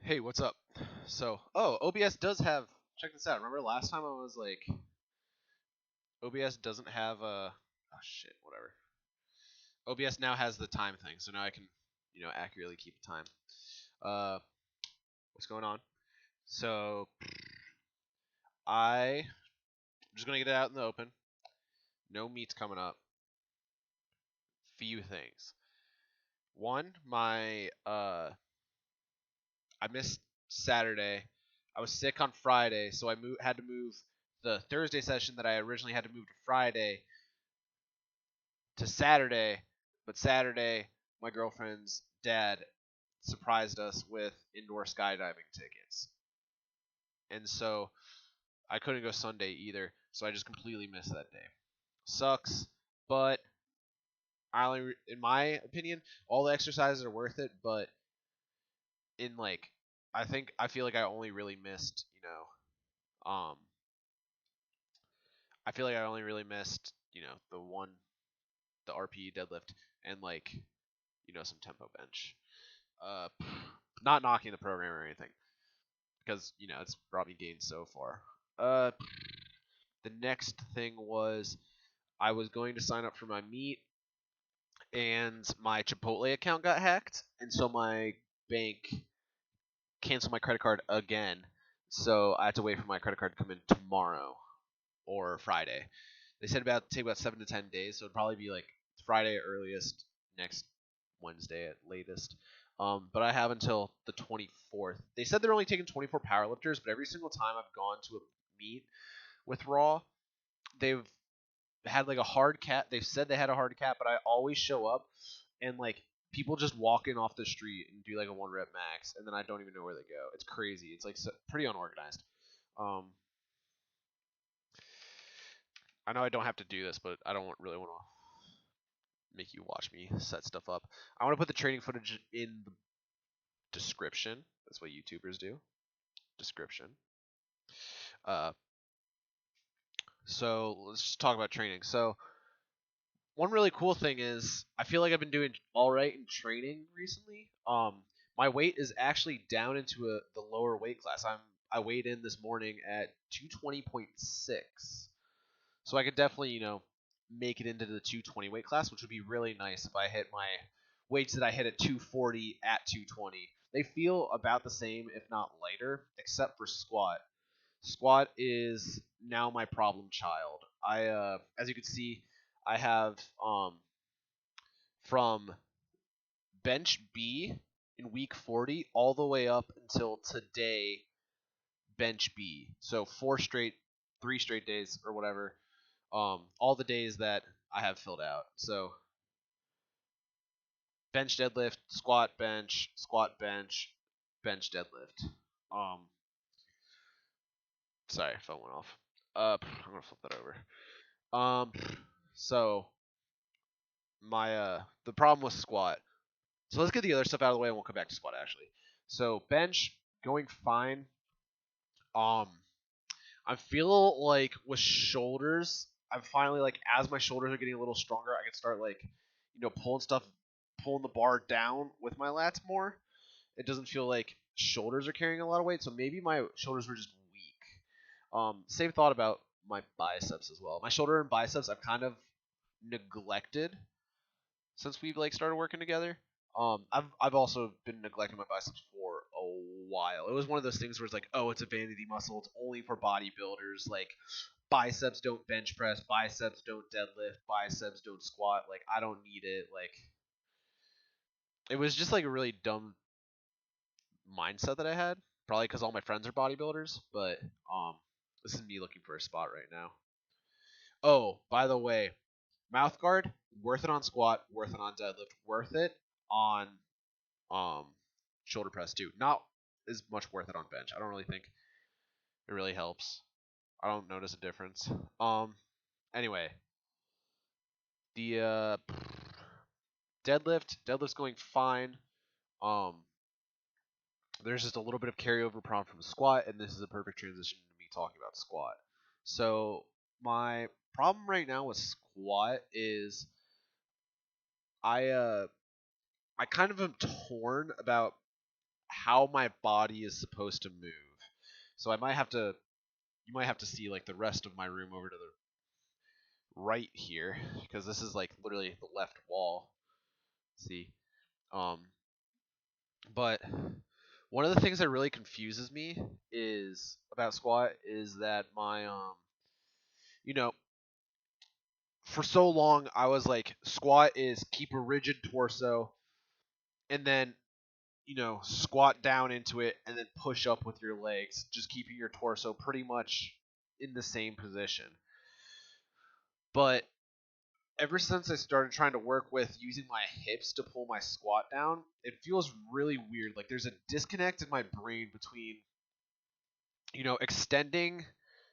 Hey, what's up? OBS does have. Check this out. Remember last time I was like, OBS doesn't have a. Oh shit, whatever. OBS now has the time thing, so now I can, accurately keep the time. Uh, what's going on? So I'm just gonna get it out in the open. No meets coming up. Few things. One, I missed Saturday. I was sick on Friday, so I had to move the Thursday session that I originally had to move to Friday to Saturday. But Saturday, my girlfriend's dad surprised us with indoor skydiving tickets, and so I couldn't go Sunday either. So I just completely missed that day. Sucks, but in my opinion, all the exercises are worth it. But in like, I feel like I only really missed, I feel like I only really missed, the RPE deadlift and like, some tempo bench. Uh, not knocking the program or anything because it's brought me gains so far. Uh, the next thing was I was going to sign up for my meet and my Chipotle account got hacked, and so my bank canceled my credit card again. So I have to wait for my credit card to come in tomorrow or Friday. They said about take about 7 to 10 days, so it'd probably be like Friday earliest, next Wednesday at latest. But I have until the 24th. They said they're only taking 24 powerlifters, but every single time I've gone to a meet with Raw, they've had like a hard cap. They've said they had a hard cap, but I always show up and like people just walk in off the street and do like a 1 rep max, and then I don't even know where they go. It's crazy. It's like pretty unorganized. Um, I know I don't have to do this, but I don't really want to make you watch me set stuff up. I want to put the training footage in the description. That's what YouTubers do. Description. Uh, so let's just talk about training. So one really cool thing is I feel like I've been doing all right in training recently. My weight is actually down into the lower weight class. I weighed in this morning at 220.6, so I could definitely make it into the 220 weight class, which would be really nice if I hit my weights that I hit at 240 at 220. They feel about the same, if not lighter, except for squat. Squat is now my problem child. As you can see, I have from bench B in week 40 all the way up until today, bench B. So 3 straight days or whatever. All the days that I have filled out. So bench deadlift, squat bench, bench deadlift. Um, sorry, phone went off. I'm gonna flip that over. Um, so the problem with squat. So let's get the other stuff out of the way and we'll come back to squat actually. So bench going fine. Um, I feel like with shoulders, I'm finally like as my shoulders are getting a little stronger, I can start like pulling the bar down with my lats more. It doesn't feel like shoulders are carrying a lot of weight, so maybe my shoulders were just weak. Same thought about my biceps as well. My shoulder and biceps I've kind of neglected since we've like started working together. I've also been neglecting my biceps for a while. It was one of those things where it's like, oh, it's a vanity muscle. It's only for bodybuilders. Like biceps don't bench press, biceps don't deadlift, biceps don't squat. Like I don't need it. Like it was just like a really dumb mindset that I had. Probably because all my friends are bodybuilders. But this is me looking for a spot right now. Oh, by the way, mouth guard, worth it on squat, worth it on deadlift, worth it on um shoulder press too. Not as much worth it on bench. I don't really think it really helps. I don't notice a difference. Anyway, the deadlift's going fine. Um there's just a little bit of carryover problem from squat, and this is a perfect transition to me talking about squat. So my problem right now with squat is I I kind of am torn about how my body is supposed to move. So you might have to see like the rest of my room over to the right here because this is like literally the left wall. See, um, but one of the things that really confuses me is about squat is that my you know, for so long I was like squat is keep a rigid torso and then squat down into it and then push up with your legs, just keeping your torso pretty much in the same position. But ever since I started trying to work with using my hips to pull my squat down, it feels really weird. Like there's a disconnect in my brain between,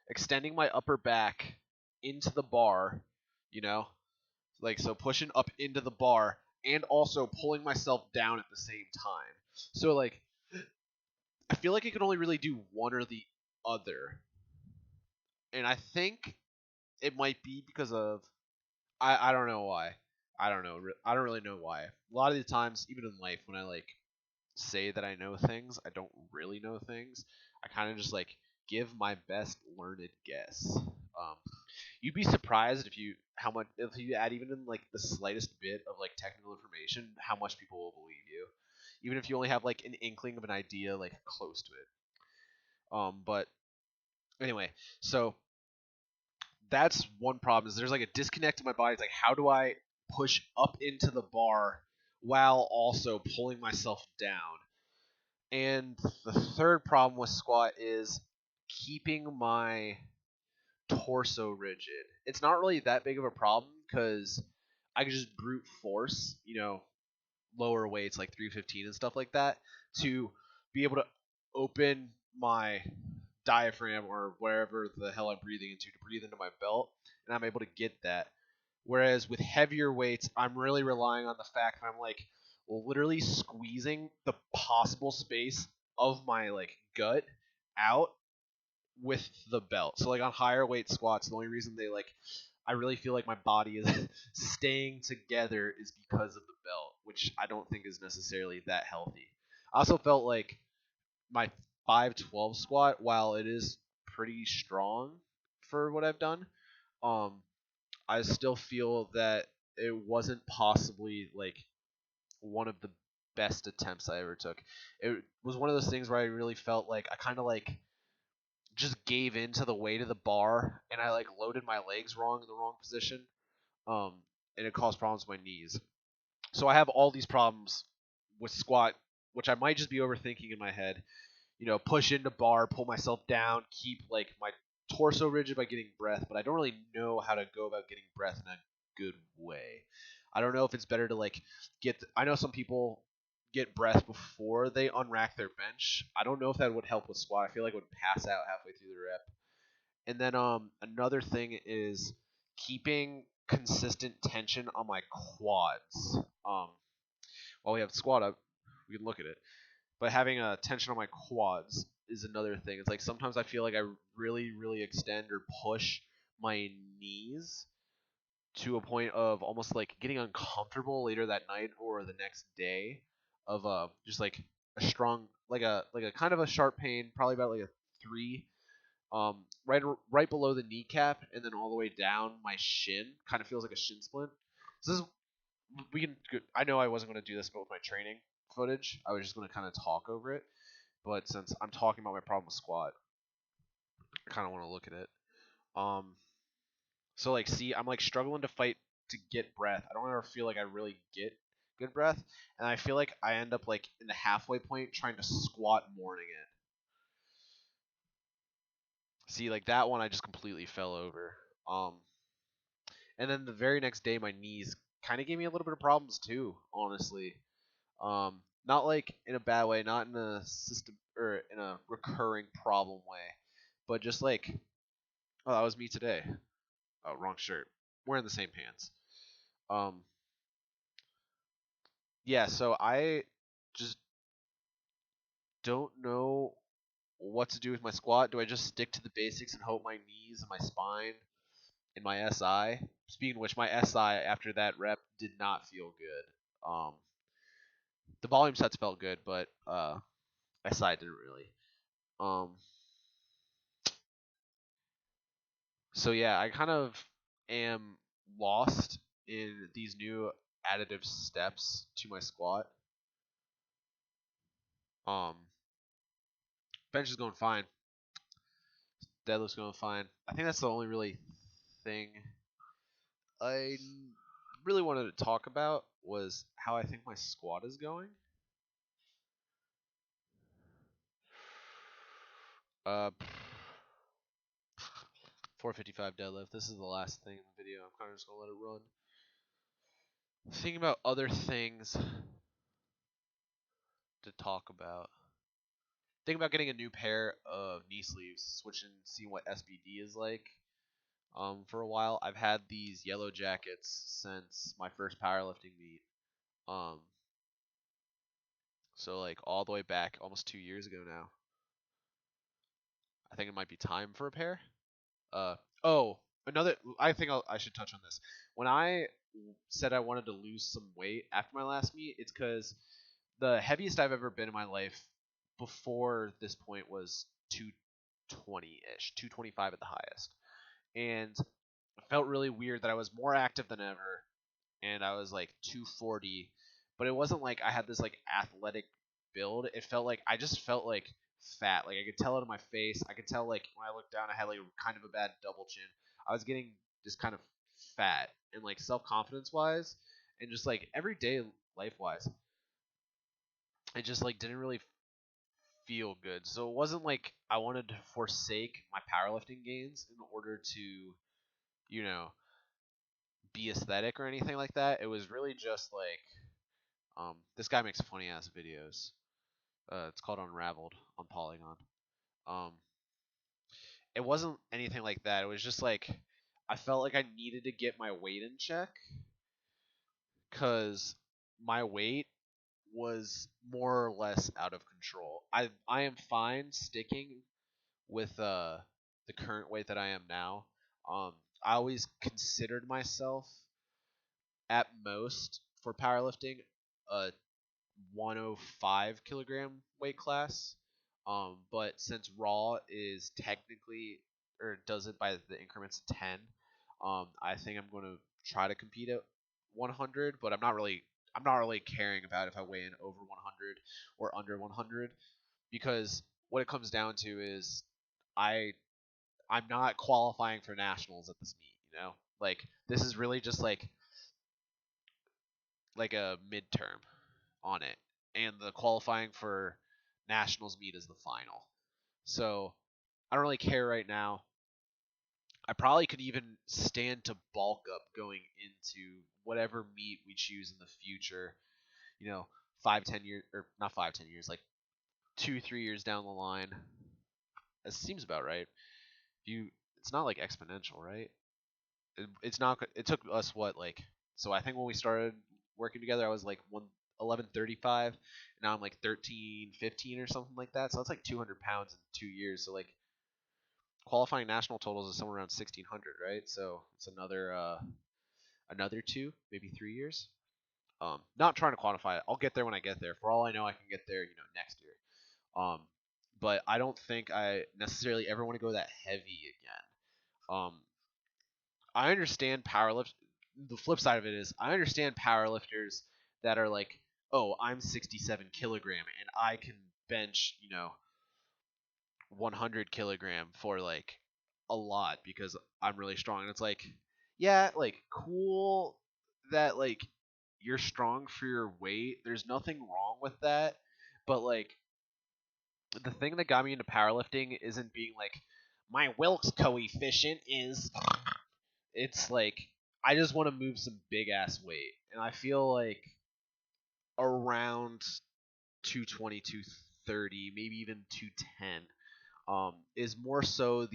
extending my upper back into the bar, you know, like so pushing up into the bar and also pulling myself down at the same time. So like I feel like I can only really do one or the other. And I think it might be because of I don't know why. I don't know. I don't really know why. A lot of the times, even in life, when I like say that I know things, I don't really know things. I kind of just like give my best learned guess. You'd be surprised if you add even in like the slightest bit of like technical information, how much people will believe you, even if you only have like an inkling of an idea like close to it. But anyway, so that's one problem is there's like a disconnect in my body. It's like how do I push up into the bar while also pulling myself down? And the third problem with squat is keeping my torso rigid. It's not really that big of a problem because I can just brute force, lower weights like 315 and stuff like that to be able to open my diaphragm or wherever the hell I'm breathing into to breathe into my belt, and I'm able to get that. Whereas with heavier weights, I'm really relying on the fact that I'm like literally squeezing the possible space of my like gut out with the belt. So like on higher weight squats, the only reason I really feel like my body is staying together is because of the belt, which I don't think is necessarily that healthy. I also felt like my 512 squat, while it is pretty strong for what I've done, um, I still feel that it wasn't possibly like one of the best attempts I ever took. It was one of those things where I really felt like I kind of like just gave in to the weight of the bar and I like loaded my legs wrong in the wrong position. Um, and it caused problems with my knees. So I have all these problems with squat, which I might just be overthinking in my head. Push into bar, pull myself down, keep like my torso rigid by getting breath, but I don't really know how to go about getting breath in a good way. I don't know if it's better to like I know some people get breath before they unrack their bench. I don't know if that would help with squat. I feel like it would pass out halfway through the rep. And then another thing is keeping consistent tension on my quads. While we have squat up, we can look at it. But having a tension on my quads is another thing. It's like sometimes I feel like I really, really extend or push my knees to a point of almost like getting uncomfortable later that night or the next day of just like a strong like a kind of a sharp pain, probably about like a 3 right below the kneecap and then all the way down my shin. Kind of feels like a shin splint. So this is we can. I know I wasn't going to do this, but with my training footage, I was just going to kind of talk over it. But since I'm talking about my problem with squat, I kind of want to look at it. Um, so like, see, I'm like struggling to fight to get breath. I don't ever feel like I really get good breath, and I feel like I end up like in the halfway point trying to squat morning it. See, like that one, I just completely fell over. Um, and then the very next day, my knees kind of gave me a little bit of problems too, honestly. Not like in a bad way, not in a system or in a recurring problem way, but just like, oh, that was me today. Oh, wrong shirt. Wearing the same pants. Um, yeah. So I just don't know what to do with my squat. Do I just stick to the basics and hope my knees and my spine and my SI? Speaking of which, my SI after that rep did not feel good. The volume sets felt good, but SI didn't really. So yeah, I kind of am lost in these new additive steps to my squat. Um, bench is going fine. Deadlift's going fine. I think that's the only really thing I really wanted to talk about was how I think my squat is going. 455 deadlift. This is the last thing in the video. I'm kind of just gonna let it run. Thinking about other things to talk about. Thinking about getting a new pair of knee sleeves, switching, seeing what SBD is like. For a while, I've had these yellow jackets since my first powerlifting meet. Um, so like all the way back, almost 2 years ago now. I think it might be time for a pair. Oh, another. I think I should touch on this. When I said I wanted to lose some weight after my last meet, it's because the heaviest I've ever been in my life before this point was 220 ish, 225 at the highest, and it felt really weird that I was more active than ever, and I was like 240, but it wasn't like I had this like athletic build. It felt like I just felt like fat. Like I could tell it on my face. I could tell like when I looked down, I had like kind of a bad double chin. I was getting just kind of fat and like self confidence wise, and just like everyday life wise, it just like didn't really feel good. So it wasn't like I wanted to forsake my powerlifting gains in order to, you know, be aesthetic or anything like that. It was really just like this guy makes funny ass videos. It's called Unraveled on Polygon. Um, it wasn't anything like that. It was just like I felt like I needed to get my weight in check because my weight was more or less out of control. I am fine sticking with the current weight that I am now. Um, I always considered myself at most for powerlifting a 105 kilogram weight class. But since Raw is technically or does it by the increments of 10, I think I'm going to try to compete at 100. But I'm not really caring about if I weigh in over 100 or under 100 because what it comes down to is I I'm not qualifying for nationals at this meet. Like this is really just like a midterm on it, and the qualifying for nationals meet is the final. So I don't really care right now. I probably could even stand to bulk up going into whatever meet we choose in the future. 5, 10 years, or not 5, 10 years, like 2, 3 years down the line. It seems about right. It's not like exponential, right? It's not. It took us what like. So I think when we started working together, I was like 1135. And now I'm like 1315 or something like that. So that's like 200 pounds in 2 years. So like qualifying national totals is somewhere around 1600, right? So it's another 2, maybe 3 years. Not trying to quantify it. I'll get there when I get there. For all I know, I can get there, next year. Um, but I don't think I necessarily ever want to go that heavy again. I understand powerlift. The flip side of it is I understand powerlifters that are like, oh, I'm 67 kilogram and I can bench, 100 kilogram for like a lot because I'm really strong. And it's like, yeah, like cool that like you're strong for your weight. There's nothing wrong with that. But like the thing that got me into powerlifting isn't being like my Wilks coefficient is, it's like I just want to move some big ass weight, and I feel like around 220, 230, maybe even 210, is more so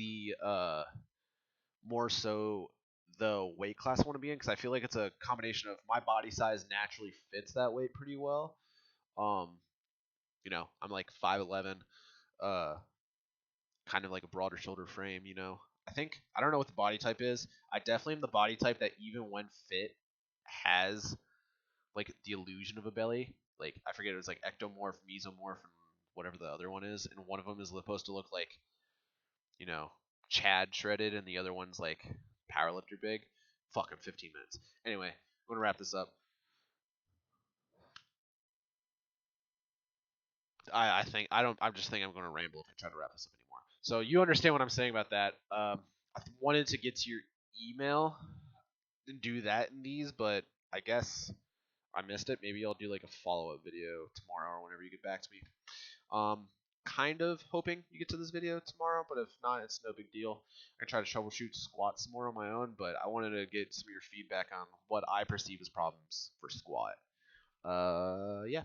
the weight class I want to be in because I feel like it's a combination of my body size naturally fits that weight pretty well. Um, I'm like 5'11", uh, kind of like a broader shoulder frame. I don't know what the body type is. I definitely am the body type that even when fit has like the illusion of a belly. Like I forget, it was like ectomorph, mesomorph, and whatever the other one is, and one of them is supposed to look like, you know, Chad shredded, and the other one's like powerlifter big. Fucking 15 minutes. Anyway, I'm gonna wrap this up. I think I don't. I'm just thinking I'm gonna ramble if I try to wrap this up anymore. So you understand what I'm saying about that. I wanted to get to your email and do that in these, but I guess I missed it. Maybe I'll do like a follow up video tomorrow or whenever you get back to me. Um, kind of hoping you get to this video tomorrow, but if not, it's no big deal. I can try to troubleshoot squat some more on my own, but I wanted to get some of your feedback on what I perceive as problems for squat. Yeah.